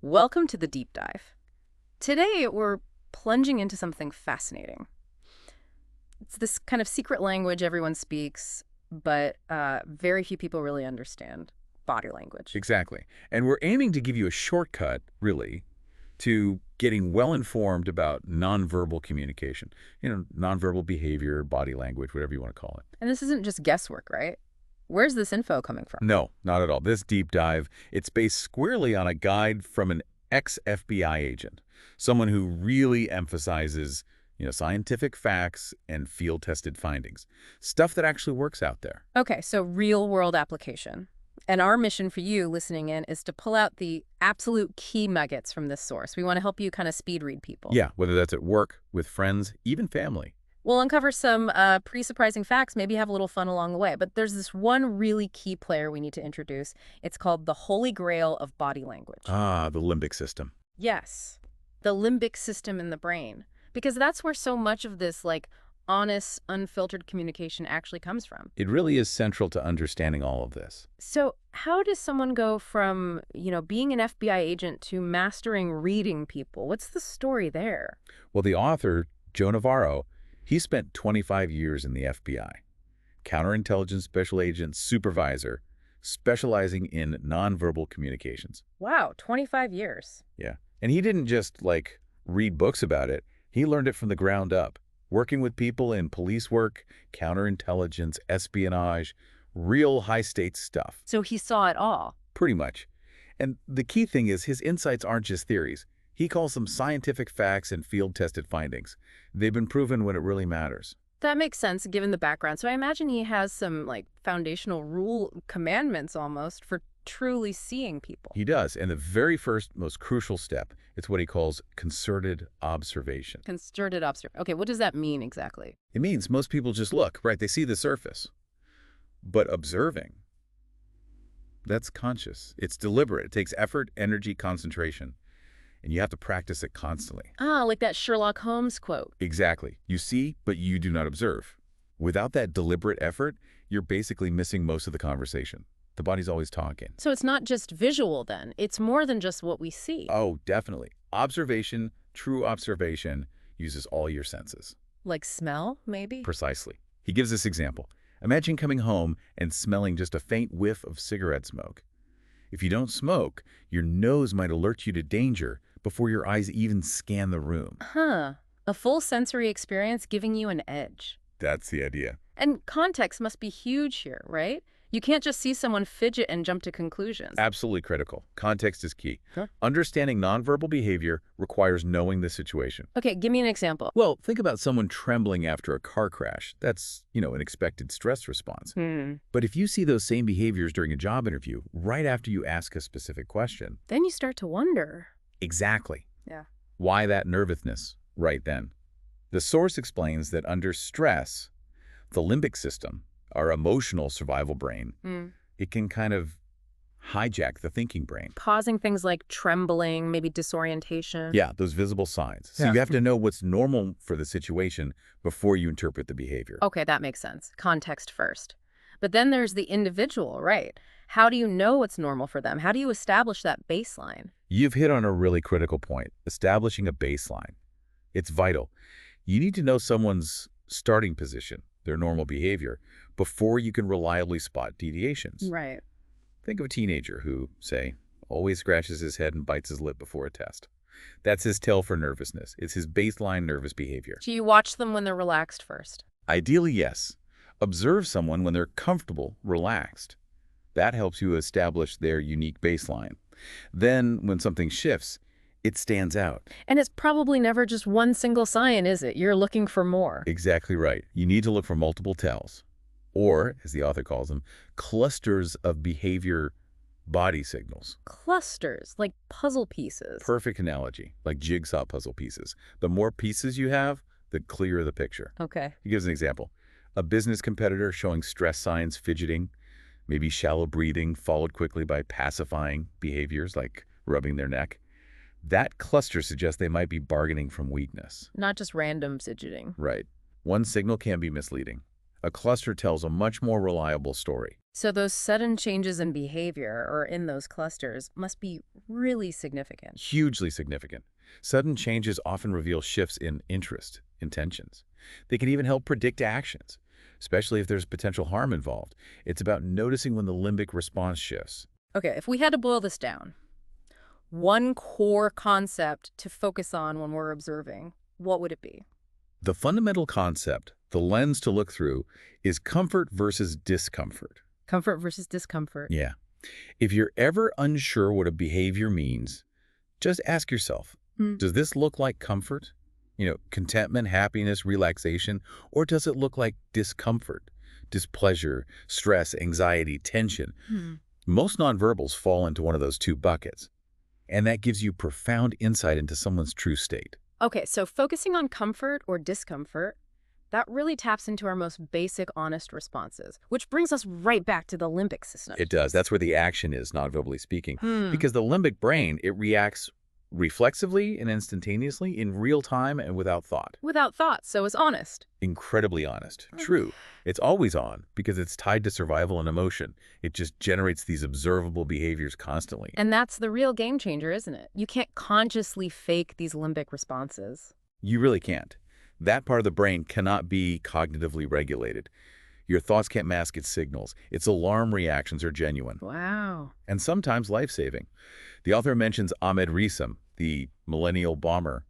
Welcome to the deep dive. Today, we're plunging into something fascinating. It's this kind of secret language everyone speaks, but very few people really understand: body language. Exactly. And we're aiming to give you a shortcut, really, to getting well-informed about nonverbal communication. Nonverbal behavior, body language, whatever you want to call it. And this isn't just guesswork, right? Where's this info coming from? No, not at all. This deep dive, it's based squarely on a guide from an ex-FBI agent, someone who really emphasizes, scientific facts and field-tested findings, stuff that actually works out there. Okay, so real-world application. And our mission for you listening in is to pull out the absolute key nuggets from this source. We want to help you kind of speed read people. Yeah, whether that's at work, with friends, even family. We'll uncover some pretty surprising facts, maybe have a little fun along the way. But there's this one really key player we need to introduce. It's called the holy grail of body language. Ah, the limbic system. Yes, the limbic system in the brain. Because that's where so much of this, honest, unfiltered communication actually comes from. It really is central to understanding all of this. So how does someone go from, being an FBI agent to mastering reading people? What's the story there? Well, the author, Joe Navarro, he spent 25 years in the FBI, counterintelligence special agent supervisor, specializing in nonverbal communications. Wow, 25 years. Yeah. And he didn't just, read books about it. He learned it from the ground up, working with people in police work, counterintelligence, espionage, real high-stakes stuff. So he saw it all. Pretty much. And the key thing is his insights aren't just theories. He calls them scientific facts and field-tested findings. They've been proven when it really matters. That makes sense given the background. So I imagine he has some foundational commandments almost for truly seeing people. He does. And the very first, most crucial step, it's what he calls concerted observation. Concerted observation. Okay, what does that mean exactly? It means most people just look, right? They see the surface. But observing, that's conscious. It's deliberate. It takes effort, energy, concentration. And you have to practice it constantly. Ah, like that Sherlock Holmes quote. Exactly. You see, but you do not observe. Without that deliberate effort, you're basically missing most of the conversation. The body's always talking. So it's not just visual then. It's more than just what we see. Oh, definitely. Observation, true observation, uses all your senses. Like smell, maybe? Precisely. He gives this example. Imagine coming home and smelling just a faint whiff of cigarette smoke. If you don't smoke, your nose might alert you to danger before your eyes even scan the room. Huh. A full sensory experience giving you an edge. That's the idea. And context must be huge here, right? You can't just see someone fidget and jump to conclusions. Absolutely critical. Context is key. Huh? Understanding nonverbal behavior requires knowing the situation. Okay, give me an example. Well, think about someone trembling after a car crash. That's, an expected stress response. But if you see those same behaviors during a job interview, right after you ask a specific question. Then you start to wonder. Exactly. Yeah. Why that nervousness right then? The source explains that under stress, the limbic system, our emotional survival brain, it can kind of hijack the thinking brain. Causing things like trembling, maybe disorientation. Yeah, those visible signs. So you have to know what's normal for the situation before you interpret the behavior. Okay, that makes sense. Context first. But then there's the individual, right? How do you know what's normal for them? How do you establish that baseline? You've hit on a really critical point, establishing a baseline. It's vital. You need to know someone's starting position, their normal behavior, before you can reliably spot deviations. Right. Think of a teenager who, say, always scratches his head and bites his lip before a test. That's his tell for nervousness. It's his baseline nervous behavior. Do you watch them when they're relaxed first? Ideally, yes. Observe someone when they're comfortable, relaxed. That helps you establish their unique baseline. Then, when something shifts, it stands out. And it's probably never just one single sign, is it? You're looking for more. Exactly right. You need to look for multiple tells. Or, as the author calls them, clusters of behavior body signals. Clusters, like puzzle pieces. Perfect analogy, like jigsaw puzzle pieces. The more pieces you have, the clearer the picture. Okay. He gives an example. A business competitor showing stress signs, fidgeting, maybe shallow breathing, followed quickly by pacifying behaviors like rubbing their neck. That cluster suggests they might be bargaining from weakness. Not just random fidgeting. Right. One signal can be misleading. A cluster tells a much more reliable story. So those sudden changes in behavior or in those clusters must be really significant. Hugely significant. Sudden changes often reveal shifts in interest, intentions. They can even help predict actions, especially if there's potential harm involved. It's about noticing when the limbic response shifts. Okay, if we had to boil this down, one core concept to focus on when we're observing, what would it be? The fundamental concept, the lens to look through, is comfort versus discomfort. Comfort versus discomfort. Yeah. If you're ever unsure what a behavior means, just ask yourself, does this look like comfort? Contentment, happiness, relaxation, or does it look like discomfort, displeasure, stress, anxiety, tension? Most nonverbals fall into one of those two buckets, and that gives you profound insight into someone's true state. Okay, so focusing on comfort or discomfort, that really taps into our most basic, honest responses, which brings us right back to the limbic system. It does. That's where the action is, nonverbally speaking. Because the limbic brain, it reacts reflexively and instantaneously in real time and without thought. Without thought, so it's honest. Incredibly honest. True. It's always on because it's tied to survival and emotion. It just generates these observable behaviors constantly. And that's the real game changer, isn't it? You can't consciously fake these limbic responses. You really can't. That part of the brain cannot be cognitively regulated. Your thoughts can't mask its signals. Its alarm reactions are genuine. Wow. And sometimes life-saving. The author mentions Ahmed Risam, the millennial bomber.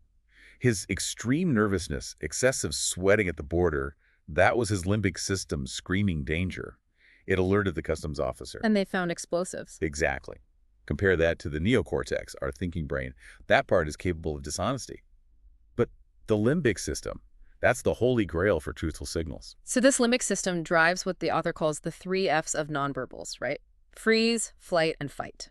His extreme nervousness, excessive sweating at the border, that was his limbic system screaming danger. It alerted the customs officer. And they found explosives. Exactly. Compare that to the neocortex, our thinking brain. That part is capable of dishonesty. But the limbic system, that's the holy grail for truthful signals. So this limbic system drives what the author calls the 3 F's of nonverbals, right? Freeze, flight, and fight.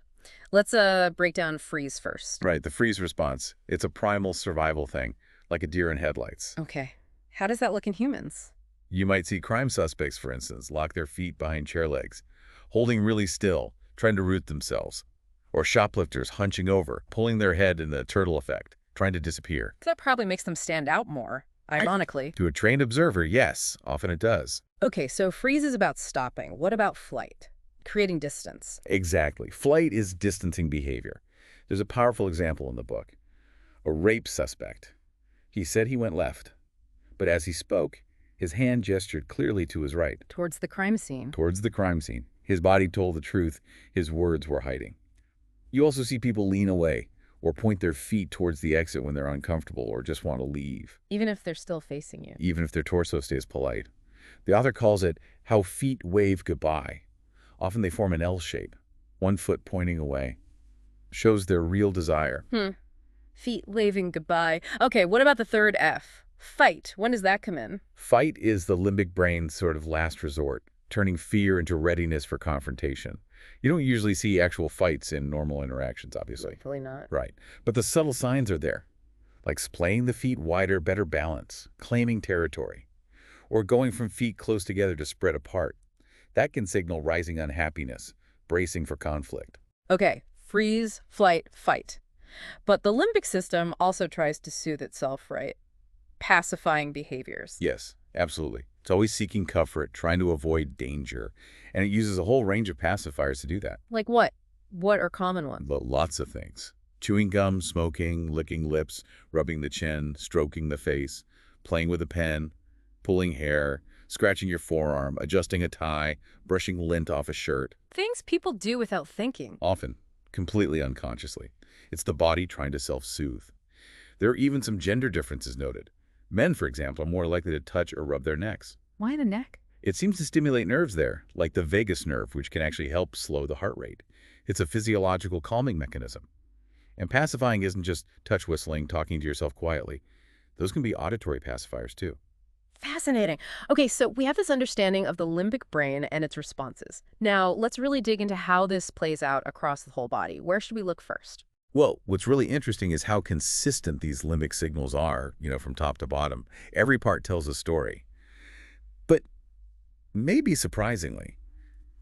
Let's break down freeze first. Right, the freeze response. It's a primal survival thing, like a deer in headlights. Okay. How does that look in humans? You might see crime suspects, for instance, lock their feet behind chair legs, holding really still, trying to root themselves. Or shoplifters hunching over, pulling their head in the turtle effect, trying to disappear. That probably makes them stand out more, ironically. To a trained observer, yes, often it does. Okay, so freeze is about stopping. What about flight? Creating distance. Exactly. Flight is distancing behavior. There's a powerful example in the book. A rape suspect. He said he went left, but as he spoke, his hand gestured clearly to his right. Towards the crime scene. Towards the crime scene. His body told the truth. His words were hiding. You also see people lean away or point their feet towards the exit when they're uncomfortable or just want to leave. Even if they're still facing you. Even if their torso stays polite. The author calls it how feet wave goodbye. Often they form an L shape, one foot pointing away. Shows their real desire. Feet waving goodbye. Okay, what about the 3rd F? Fight. When does that come in? Fight is the limbic brain's sort of last resort, turning fear into readiness for confrontation. You don't usually see actual fights in normal interactions, obviously. Hopefully not. Right. But the subtle signs are there, like splaying the feet wider, better balance, claiming territory, or going from feet close together to spread apart. That can signal rising unhappiness, bracing for conflict. Okay, freeze, flight, fight. But the limbic system also tries to soothe itself, right? Pacifying behaviors. Yes, absolutely. It's always seeking comfort, trying to avoid danger, and it uses a whole range of pacifiers to do that. Like what? What are common ones? Lots of things. Chewing gum, smoking, licking lips, rubbing the chin, stroking the face, playing with a pen, pulling hair, scratching your forearm, adjusting a tie, brushing lint off a shirt. Things people do without thinking. Often, completely unconsciously. It's the body trying to self-soothe. There are even some gender differences noted. Men, for example, are more likely to touch or rub their necks. Why the neck? It seems to stimulate nerves there, like the vagus nerve, which can actually help slow the heart rate. It's a physiological calming mechanism. And pacifying isn't just touch whistling, talking to yourself quietly. Those can be auditory pacifiers, too. Fascinating. Okay, so we have this understanding of the limbic brain and its responses. Now, let's really dig into how this plays out across the whole body. Where should we look first? Well, what's really interesting is how consistent these limbic signals are, from top to bottom. Every part tells a story. But maybe surprisingly,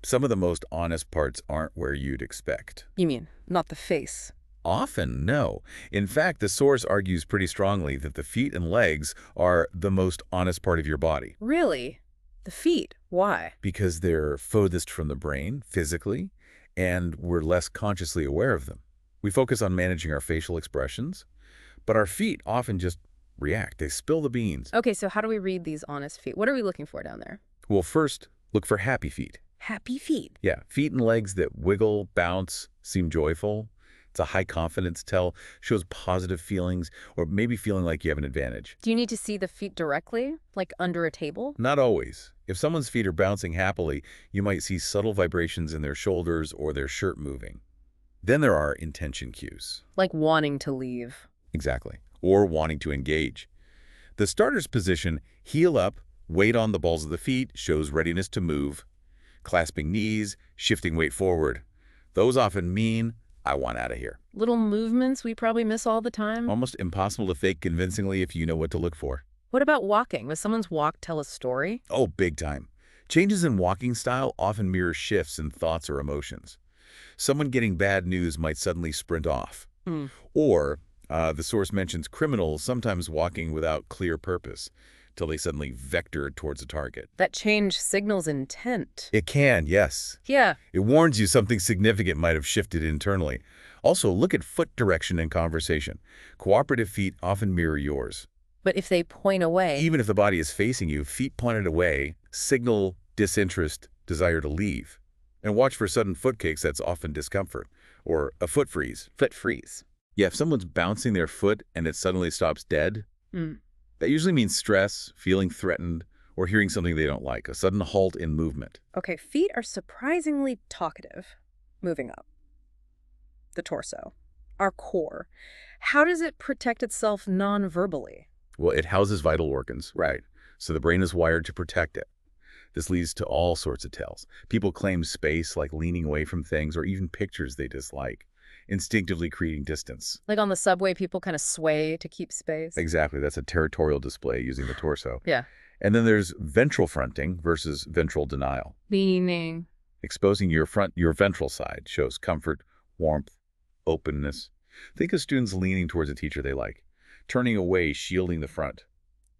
some of the most honest parts aren't where you'd expect. You mean, not the face? Often, no. In fact, the source argues pretty strongly that the feet and legs are the most honest part of your body. Really? The feet. Why? because they're furthest from the brain physically, and we're less consciously aware of them. We focus on managing our facial expressions, but our feet often just react. They spill the beans. Okay, so how do we read these honest feet? What are we looking for down there? Well, first, look for happy feet. Happy feet. Yeah, feet and legs that wiggle, bounce, seem joyful. It's a high confidence tell, shows positive feelings, or maybe feeling like you have an advantage. Do you need to see the feet directly, like under a table? Not always. If someone's feet are bouncing happily, you might see subtle vibrations in their shoulders or their shirt moving. Then there are intention cues. Like wanting to leave. Exactly. Or wanting to engage. The starter's position, heel up, weight on the balls of the feet, shows readiness to move. Clasping knees, shifting weight forward. Those often mean, I want out of here. Little movements we probably miss all the time. Almost impossible to fake convincingly if you know what to look for. What about walking? Does someone's walk tell a story? Oh, big time. Changes in walking style often mirror shifts in thoughts or emotions. Someone getting bad news might suddenly sprint off. Or, the source mentions criminals sometimes walking without clear purpose, till they suddenly vector towards a target. That change signals intent. It can, yes. Yeah. It warns you something significant might have shifted internally. Also, look at foot direction in conversation. Cooperative feet often mirror yours. But if they point away... Even if the body is facing you, feet pointed away signal disinterest, desire to leave. And watch for sudden foot kicks, that's often discomfort. Or a foot freeze. Foot freeze. Yeah, if someone's bouncing their foot and it suddenly stops dead, that usually means stress, feeling threatened, or hearing something they don't like, a sudden halt in movement. Okay, feet are surprisingly talkative. Moving up. The torso. Our core. How does it protect itself non-verbally? Well, it houses vital organs, right? So the brain is wired to protect it. This leads to all sorts of tells. People claim space, like leaning away from things, or even pictures they dislike, instinctively creating distance. Like on the subway, people kind of sway to keep space. Exactly. That's a territorial display using the torso. Yeah. And then there's ventral fronting versus ventral denial. Leaning. Exposing your ventral side shows comfort, warmth, openness. Think of students leaning towards a teacher they like. Turning away, shielding the front.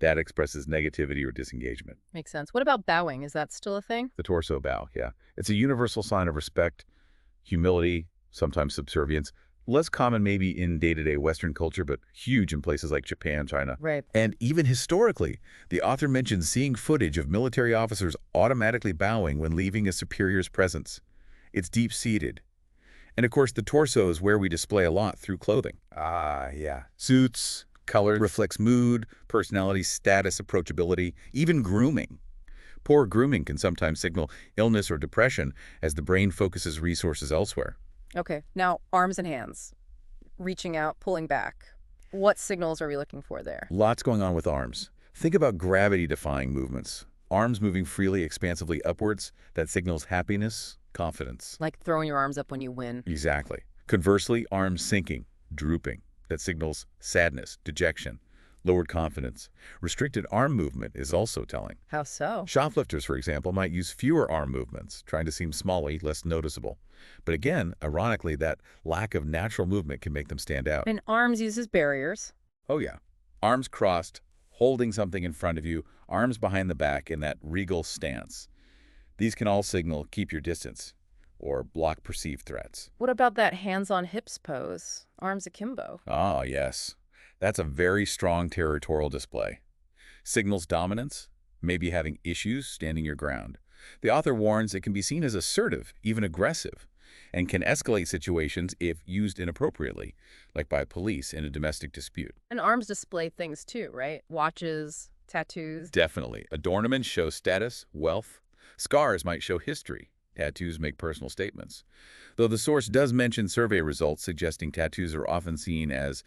That expresses negativity or disengagement. Makes sense. What about bowing? Is that still a thing? The torso bow, yeah. It's a universal sign of respect, humility, sometimes subservience. Less common maybe in day-to-day Western culture, but huge in places like Japan, China. Right. And even historically, the author mentions seeing footage of military officers automatically bowing when leaving a superior's presence. It's deep-seated. And of course, the torso is where we display a lot through clothing. Yeah. Suits, color reflects mood, personality, status, approachability, even grooming. Poor grooming can sometimes signal illness or depression as the brain focuses resources elsewhere. Okay, now arms and hands. Reaching out, pulling back. What signals are we looking for there? Lots going on with arms. Think about gravity-defying movements. Arms moving freely, expansively upwards, that signals happiness, confidence. Like throwing your arms up when you win. Exactly. Conversely, arms sinking, drooping. That signals sadness, dejection, lowered confidence. Restricted arm movement is also telling. How so? Shoplifters, for example, might use fewer arm movements, trying to seem smally, less noticeable. But again, ironically, that lack of natural movement can make them stand out. And arms uses barriers. Oh yeah. Arms crossed, holding something in front of you, arms behind the back in that regal stance. These can all signal keep your distance or block perceived threats. What about that hands on hips pose? Arms akimbo. Ah, yes. That's a very strong territorial display. Signals dominance, maybe having issues standing your ground. The author warns it can be seen as assertive, even aggressive, and can escalate situations if used inappropriately, like by police in a domestic dispute. And arms display things too, right? Watches, tattoos. Definitely. Adornments show status, wealth. Scars might show history. Tattoos make personal statements. Though the source does mention survey results suggesting tattoos are often seen as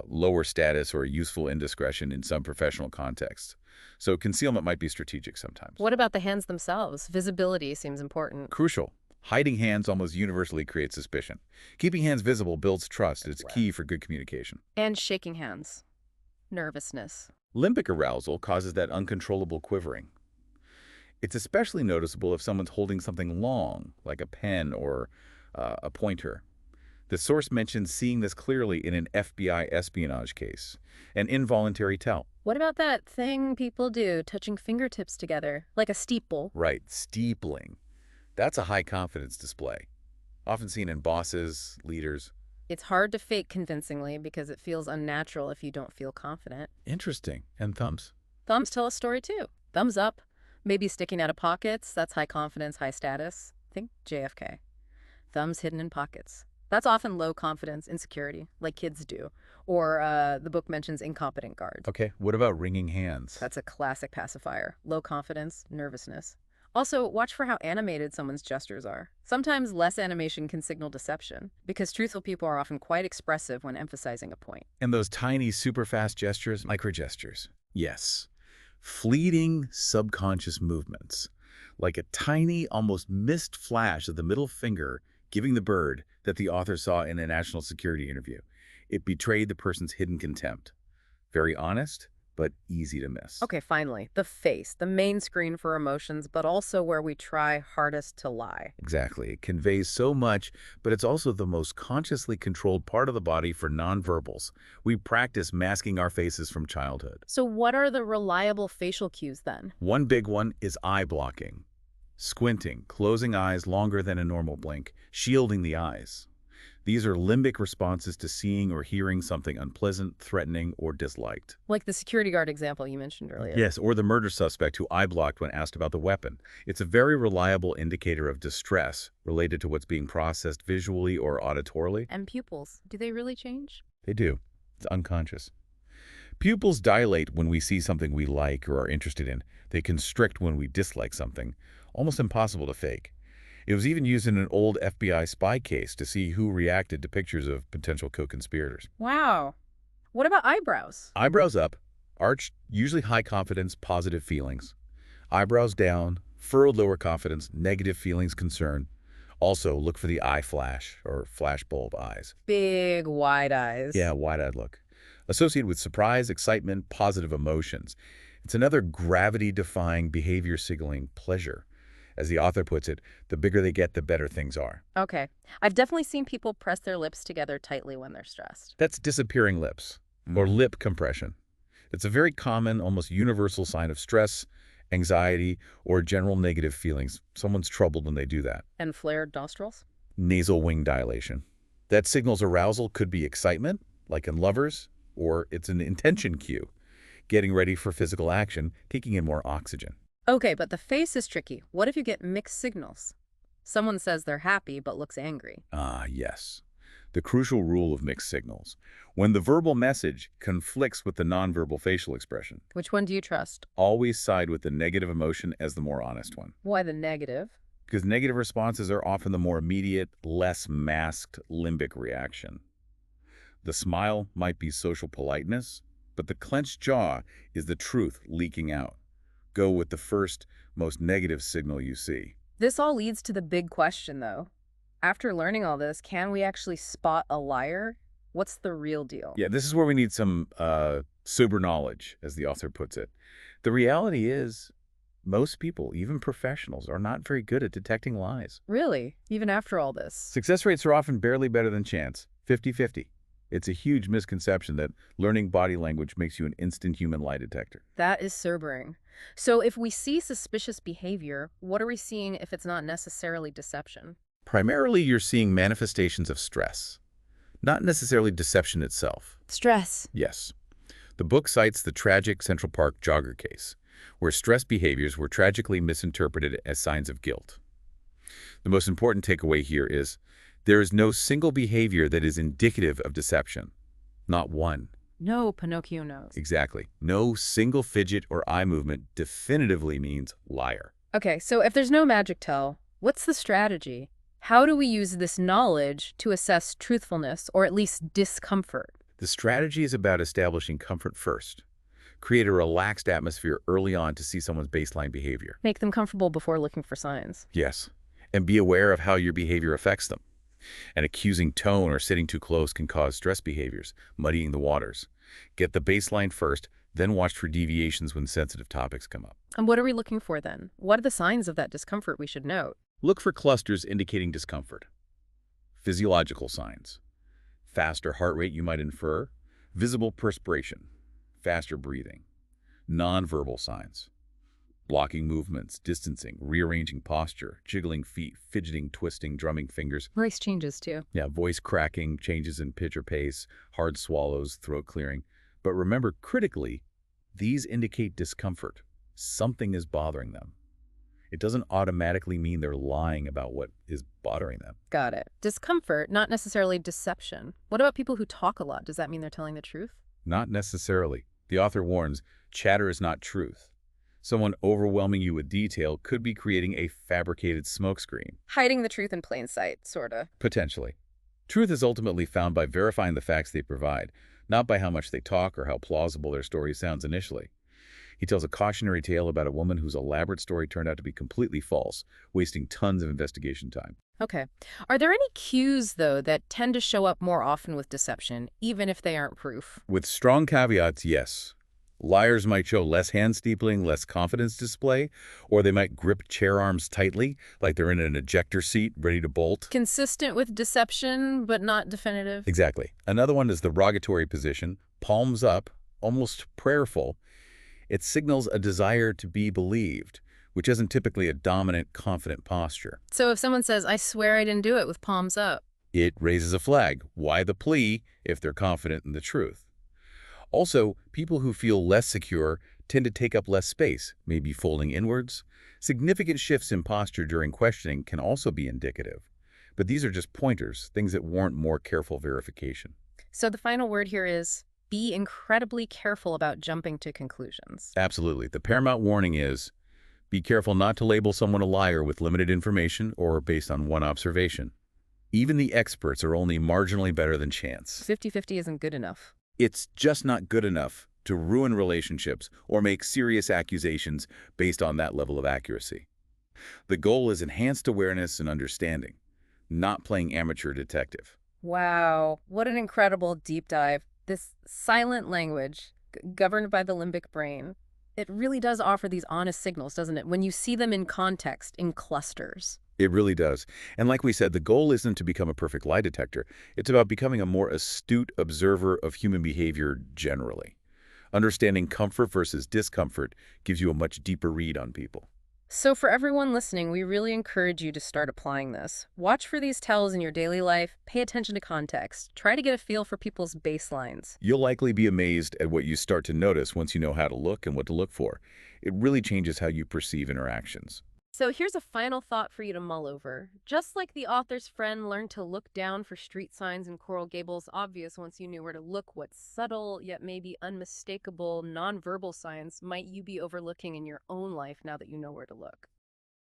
lower status or useful indiscretion in some professional contexts. So concealment might be strategic sometimes. What about the hands themselves? Visibility seems important. Crucial. Hiding hands almost universally creates suspicion. Keeping hands visible builds trust. It's key for good communication. And shaking hands. Nervousness. Limbic arousal causes that uncontrollable quivering. It's especially noticeable if someone's holding something long, like a pen or a pointer. The source mentions seeing this clearly in an FBI espionage case, an involuntary tell. What about that thing people do, touching fingertips together, like a steeple? Right, steepling. That's a high confidence display, often seen in bosses, leaders. It's hard to fake convincingly because it feels unnatural if you don't feel confident. Interesting. And thumbs. Thumbs tell a story too. Thumbs up, maybe sticking out of pockets, that's high confidence, high status. Think JFK. Thumbs hidden in pockets. That's often low confidence, insecurity, like kids do. Or the book mentions incompetent guards. Okay, what about wringing hands? That's a classic pacifier. Low confidence, nervousness. Also, watch for how animated someone's gestures are. Sometimes less animation can signal deception, because truthful people are often quite expressive when emphasizing a point. And those tiny, super fast gestures, microgestures. Yes. Fleeting subconscious movements, like a tiny, almost missed flash of the middle finger giving the bird that the author saw in a national security interview. It betrayed the person's hidden contempt. Very honest, but easy to miss. Okay, finally, the face, the main screen for emotions, but also where we try hardest to lie. Exactly. It conveys so much, but it's also the most consciously controlled part of the body for nonverbals. We practice masking our faces from childhood. So what are the reliable facial cues then? One big one is eye blocking. Squinting, closing eyes longer than a normal blink, shielding the eyes. These are limbic responses to seeing or hearing something unpleasant, threatening, or disliked. Like the security guard example you mentioned earlier. Yes, or the murder suspect who eye blocked when asked about the weapon. It's a very reliable indicator of distress related to what's being processed visually or auditorily. And pupils, do they really change? They do. It's unconscious. Pupils dilate when we see something we like or are interested in. They constrict when we dislike something. Almost impossible to fake. It was even used in an old FBI spy case to see who reacted to pictures of potential co-conspirators. Wow. What about eyebrows? Eyebrows up, arched, usually high confidence, positive feelings. Eyebrows down, furrowed lower confidence, negative feelings, concern. Also, look for the eye flash or flash bulb eyes. Big, wide eyes. Yeah, wide-eyed look. Associated with surprise, excitement, positive emotions. It's another gravity-defying behavior signaling pleasure. As the author puts it, the bigger they get, the better things are. Okay. I've definitely seen people press their lips together tightly when they're stressed. That's disappearing lips, or lip compression. It's a very common, almost universal sign of stress, anxiety, or general negative feelings. Someone's troubled when they do that. And flared nostrils? Nasal wing dilation. That signals arousal, could be excitement, like in lovers, or it's an intention cue, getting ready for physical action, taking in more oxygen. Okay, but the face is tricky. What if you get mixed signals? Someone says they're happy but looks angry. Ah, yes. The crucial rule of mixed signals. When the verbal message conflicts with the nonverbal facial expression, Which one do you trust? always side with the negative emotion as the more honest one. Why the negative? Because negative responses are often the more immediate, less masked limbic reaction. The smile might be social politeness, but the clenched jaw is the truth leaking out. Go with the first, most negative signal you see. This all leads to the big question, though. After learning all this, can we actually spot a liar? What's the real deal? Yeah, this is where we need some sober knowledge, as the author puts it. The reality is, most people, even professionals, are not very good at detecting lies. Really? Even after all this? Success rates are often barely better than chance, 50-50. It's a huge misconception that learning body language makes you an instant human lie detector. That is sobering. So if we see suspicious behavior, what are we seeing if it's not necessarily deception? Primarily, you're seeing manifestations of stress, not necessarily deception itself. Stress. Yes. The book cites the tragic Central Park jogger case, where stress behaviors were tragically misinterpreted as signs of guilt. The most important takeaway here is there is no single behavior that is indicative of deception. Not one. No Pinocchio nose. Exactly. No single fidget or eye movement definitively means liar. Okay, so if there's no magic tell, what's the strategy? How do we use this knowledge to assess truthfulness or at least discomfort? The strategy is about establishing comfort first. Create a relaxed atmosphere early on to see someone's baseline behavior. Make them comfortable before looking for signs. Yes. And be aware of how your behavior affects them. An accusing tone or sitting too close can cause stress behaviors, muddying the waters. Get the baseline first, then watch for deviations when sensitive topics come up. And what are we looking for then? What are the signs of that discomfort we should note? Look for clusters indicating discomfort. Physiological signs. Faster heart rate you might infer. Visible perspiration. Faster breathing. Nonverbal signs. Blocking movements, distancing, rearranging posture, jiggling feet, fidgeting, twisting, drumming fingers. Voice changes too. Yeah, voice cracking, changes in pitch or pace, hard swallows, throat clearing. But remember, critically, these indicate discomfort. Something is bothering them. It doesn't automatically mean they're lying about what is bothering them. Got it. Discomfort, not necessarily deception. What about people who talk a lot? Does that mean they're telling the truth? Not necessarily. The author warns, chatter is not truth. Someone overwhelming you with detail could be creating a fabricated smokescreen. Hiding the truth in plain sight, sorta. Potentially. Truth is ultimately found by verifying the facts they provide, not by how much they talk or how plausible their story sounds initially. He tells a cautionary tale about a woman whose elaborate story turned out to be completely false, wasting tons of investigation time. Okay. Are there any cues, though, that tend to show up more often with deception, even if they aren't proof? With strong caveats, yes. Liars might show less hand steepling, less confidence display, or they might grip chair arms tightly, like they're in an ejector seat ready to bolt. Consistent with deception, but not definitive? Exactly. Another one is the rogatory position, palms up, almost prayerful. It signals a desire to be believed, which isn't typically a dominant, confident posture. So if someone says, I swear I didn't do it with palms up. It raises a flag. Why the plea if they're confident in the truth? Also, people who feel less secure tend to take up less space, maybe folding inwards. Significant shifts in posture during questioning can also be indicative. But these are just pointers, things that warrant more careful verification. So the final word here is be incredibly careful about jumping to conclusions. Absolutely. The paramount warning is, be careful not to label someone a liar with limited information or based on one observation. Even the experts are only marginally better than chance. 50-50 isn't good enough. It's just not good enough to ruin relationships or make serious accusations based on that level of accuracy. The goal is enhanced awareness and understanding, not playing amateur detective. Wow, what an incredible deep dive. This silent language, governed by the limbic brain, it really does offer these honest signals, doesn't it? When you see them in context, in clusters. It really does. And like we said, the goal isn't to become a perfect lie detector. It's about becoming a more astute observer of human behavior generally. Understanding comfort versus discomfort gives you a much deeper read on people. So for everyone listening, we really encourage you to start applying this. Watch for these tells in your daily life. Pay attention to context. Try to get a feel for people's baselines. You'll likely be amazed at what you start to notice once you know how to look and what to look for. It really changes how you perceive interactions. So here's a final thought for you to mull over. Just like the author's friend learned to look down for street signs in Coral Gables obvious once you knew where to look, what subtle yet maybe unmistakable nonverbal signs might you be overlooking in your own life now that you know where to look?